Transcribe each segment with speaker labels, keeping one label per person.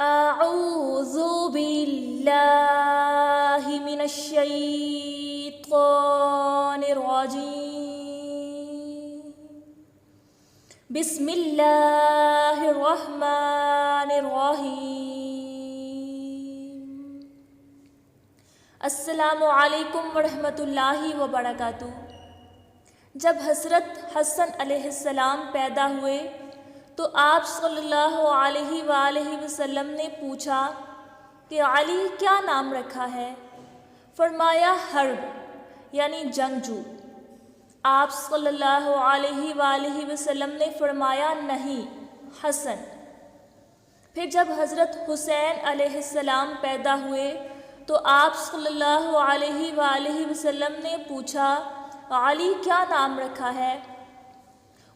Speaker 1: اعوذ باللہ من الشیطان الرجیم بسم اللہ الرحمن الرحیم۔ السلام علیکم ورحمۃ اللہ وبرکاتہ۔ جب حضرت حسن علیہ السلام پیدا ہوئے تو آپ صلی اللہ علیہ وآلہ وسلم نے پوچھا کہ علی کیا نام رکھا ہے؟ فرمایا حرب یعنی جنگجو۔ آپ صلی اللہ علیہ وآلہ وسلم نے فرمایا نہیں، حسن۔ پھر جب حضرت حسین علیہ السلام پیدا ہوئے تو آپ صلی اللہ علیہ وآلہ وسلم نے پوچھا علی کیا نام رکھا ہے؟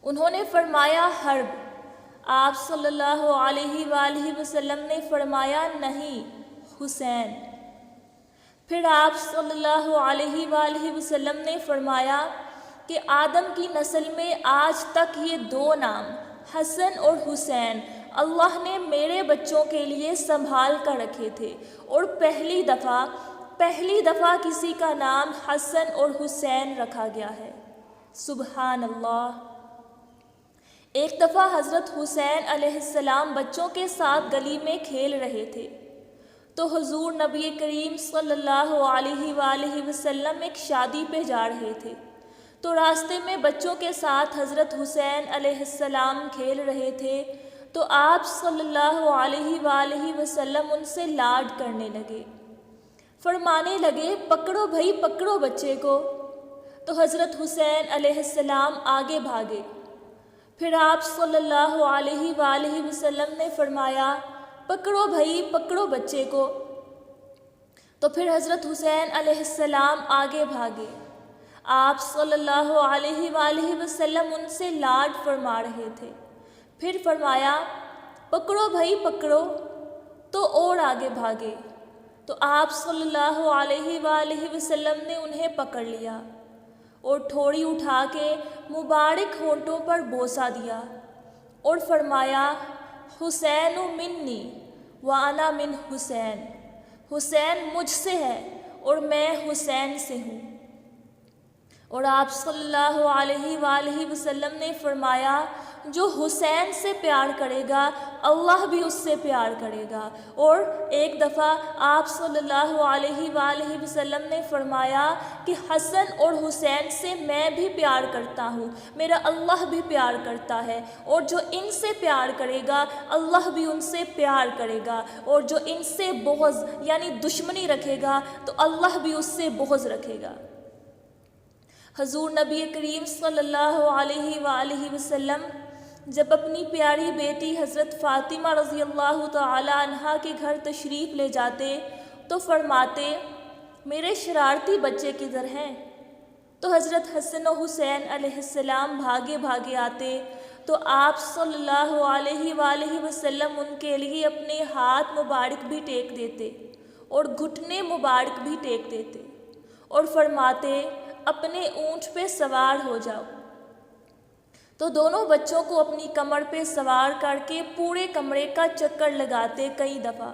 Speaker 1: انہوں نے فرمایا حرب۔ آپ صلی اللہ علیہ وآلہ وسلم نے فرمایا نہیں، حسین۔ پھر آپ صلی اللہ علیہ وآلہ وسلم نے فرمایا کہ آدم کی نسل میں آج تک یہ دو نام حسن اور حسین اللہ نے میرے بچوں کے لیے سنبھال کر رکھے تھے، اور پہلی دفعہ کسی کا نام حسن اور حسین رکھا گیا ہے۔ سبحان اللہ۔ ایک دفعہ حضرت حسین علیہ السلام بچوں کے ساتھ گلی میں کھیل رہے تھے تو حضور نبی کریم صلی اللہ علیہ وآلہ وسلم ایک شادی پہ جا رہے تھے، تو راستے میں بچوں کے ساتھ حضرت حسین علیہ السلام کھیل رہے تھے تو آپ صلی اللہ علیہ وآلہ وسلم ان سے لاڈ کرنے لگے، فرمانے لگے پکڑو بھائی پکڑو بچے کو۔ تو حضرت حسین علیہ السلام آگے بھاگے۔ پھر آپ صلی اللہ علیہ وآلہ وسلم نے فرمایا پکڑو بھائی پکڑو بچے کو۔ تو پھر حضرت حسین علیہ السلام آگے بھاگے۔ آپ صلی اللہ علیہ وآلہ وسلم ان سے لاڈ فرما رہے تھے۔ پھر فرمایا پکڑو بھائی پکڑو، تو اور آگے بھاگے۔ تو آپ صلی اللہ علیہ وآلہ وسلم نے انہیں پکڑ لیا اور ٹھوڑی اٹھا کے مبارک ہونٹوں پر بوسہ دیا اور فرمایا حسین منی وانا من حسین، حسین مجھ سے ہے اور میں حسین سے ہوں۔ اور آپ صلی اللہ علیہ وآلہ وسلم نے فرمایا جو حسین سے پیار کرے گا اللہ بھی اس سے پیار کرے گا۔ اور ایک دفعہ آپ صلی اللہ علیہ وآلہ وسلم نے فرمایا کہ حسن اور حسین سے میں بھی پیار کرتا ہوں، میرا اللہ بھی پیار کرتا ہے، اور جو ان سے پیار کرے گا اللہ بھی ان سے پیار کرے گا، اور جو ان سے بغض یعنی دشمنی رکھے گا تو اللہ بھی اس سے بغض رکھے گا۔ حضور نبی کریم صلی اللہ علیہ وآلہ وسلم جب اپنی پیاری بیٹی حضرت فاطمہ رضی اللہ تعالی عنہا کے گھر تشریف لے جاتے تو فرماتے میرے شرارتی بچے کدھر ہیں؟ تو حضرت حسن و حسین علیہ السلام بھاگے بھاگے آتے تو آپ صلی اللہ علیہ وآلہ وسلم ان کے لیے اپنے ہاتھ مبارک بھی ٹیک دیتے اور گھٹنے مبارک بھی ٹیک دیتے اور فرماتے اپنے اونٹ پہ سوار ہو جاؤ۔ تو دونوں بچوں کو اپنی کمر پہ سوار کر کے پورے کمرے کا چکر لگاتے کئی دفعہ،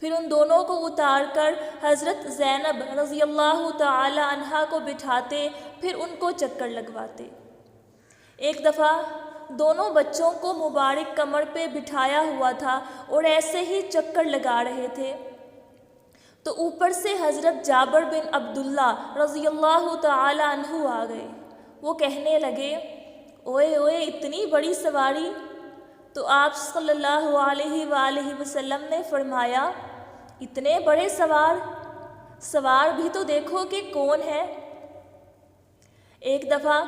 Speaker 1: پھر ان دونوں کو اتار کر حضرت زینب رضی اللہ تعالی عنہا کو بٹھاتے، پھر ان کو چکر لگواتے۔ ایک دفعہ دونوں بچوں کو مبارک کمر پہ بٹھایا ہوا تھا اور ایسے ہی چکر لگا رہے تھے تو اوپر سے حضرت جابر بن عبداللہ رضی اللہ تعالی عنہ آ گئے۔ وہ کہنے لگے اوئے اوئے اتنی بڑی سواری؟ تو آپ صلی اللہ علیہ وآلہ وسلم نے فرمایا اتنے بڑے سوار بھی تو دیکھو کہ کون ہے۔ ایک دفعہ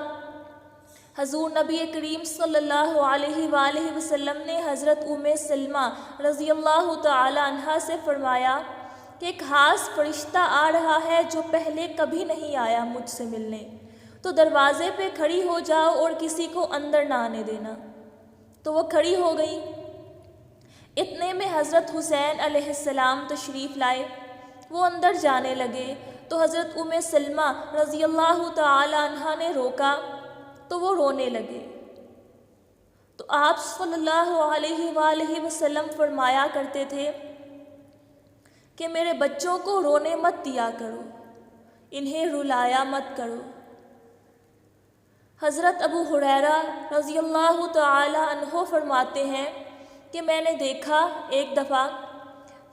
Speaker 1: حضور نبی کریم صلی اللہ علیہ وآلہ وسلم نے حضرت ام سلمہ رضی اللہ تعالی عنہا سے فرمایا کہ ایک خاص فرشتہ آ رہا ہے جو پہلے کبھی نہیں آیا مجھ سے ملنے، تو دروازے پہ کھڑی ہو جاؤ اور کسی کو اندر نہ آنے دینا۔ تو وہ کھڑی ہو گئی۔ اتنے میں حضرت حسین علیہ السلام تشریف لائے، وہ اندر جانے لگے تو حضرت ام سلمہ رضی اللہ تعالی عنہا نے روکا تو وہ رونے لگے۔ تو آپ صلی اللہ علیہ وآلہ وسلم فرمایا کرتے تھے کہ میرے بچوں کو رونے مت دیا کرو، انہیں رلایا مت کرو۔ حضرت ابو ہریرہ رضی اللہ تعالی عنہ فرماتے ہیں کہ میں نے دیکھا ایک دفعہ،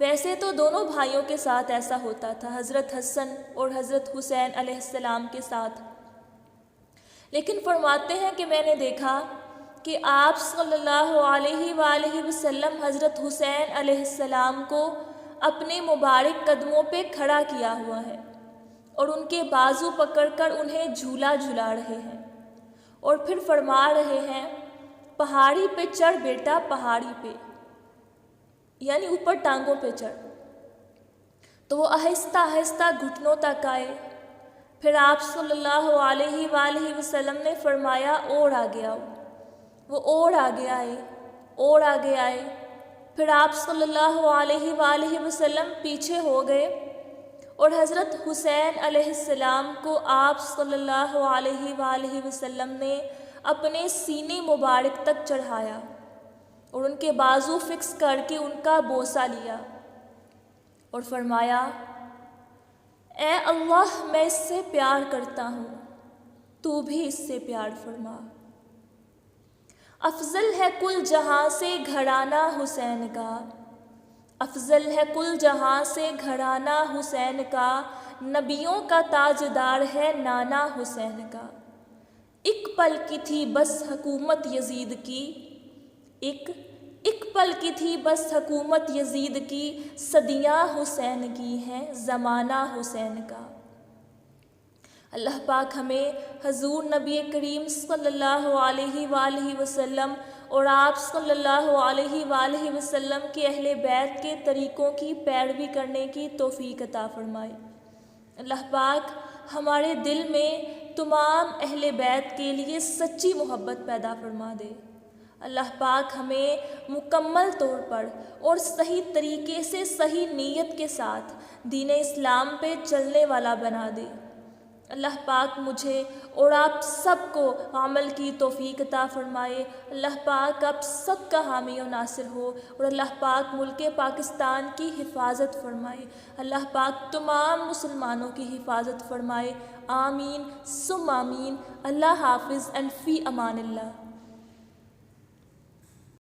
Speaker 1: ویسے تو دونوں بھائیوں کے ساتھ ایسا ہوتا تھا، حضرت حسن اور حضرت حسین علیہ السلام کے ساتھ، لیکن فرماتے ہیں کہ میں نے دیکھا کہ آپ صلی اللہ علیہ وآلہ وسلم حضرت حسین علیہ السلام کو اپنے مبارک قدموں پہ کھڑا کیا ہوا ہے اور ان کے بازو پکڑ کر انہیں جھولا جھلا رہے ہیں، اور پھر فرما رہے ہیں پہاڑی پہ چڑھ بیٹا، پہاڑی پہ، یعنی اوپر ٹانگوں پہ چڑھ۔ تو وہ آہستہ آہستہ گھٹنوں تک آئے، پھر آپ صلی اللہ علیہ وآلہ وسلم نے فرمایا اور آگے آؤ، وہ اور آگے آئے، اور آگے آئے، پھر آپ صلی اللہ علیہ وآلہ وسلم پیچھے ہو گئے، اور حضرت حسین علیہ السلام کو آپ صلی اللہ علیہ وآلہ وسلم نے اپنے سینے مبارک تک چڑھایا اور ان کے بازو فکس کر کے ان کا بوسہ لیا اور فرمایا اے اللہ میں اس سے پیار کرتا ہوں، تو بھی اس سے پیار فرما۔ افضل ہے کل جہاں سے گھرانہ حسین کا، افضل ہے کل جہاں سے گھرانہ حسین کا، نبیوں کا تاجدار ہے نانا حسین کا۔ ایک پل کی تھی بس حکومت یزید کی، ایک پل کی تھی بس حکومت یزید کی، صدیاں حسین کی ہیں زمانہ حسین کا۔ اللہ پاک ہمیں حضور نبی کریم صلی اللہ علیہ وآلہ وسلم اور آپ صلی اللہ علیہ وآلہ وسلم کے اہل بیت کے طریقوں کی پیروی کرنے کی توفیق عطا فرمائے۔ اللہ پاک ہمارے دل میں تمام اہل بیت کے لیے سچی محبت پیدا فرما دے۔ اللہ پاک ہمیں مکمل طور پر اور صحیح طریقے سے صحیح نیت کے ساتھ دین اسلام پہ چلنے والا بنا دے۔ اللہ پاک مجھے اور آپ سب کو عمل کی توفیق عطا فرمائے۔ اللہ پاک آپ سب کا حامی و ناصر ہو، اور اللہ پاک ملک پاکستان کی حفاظت فرمائے۔ اللہ پاک تمام مسلمانوں کی حفاظت فرمائے۔ آمین ثم آمین۔ اللہ حافظ، فی امان اللہ۔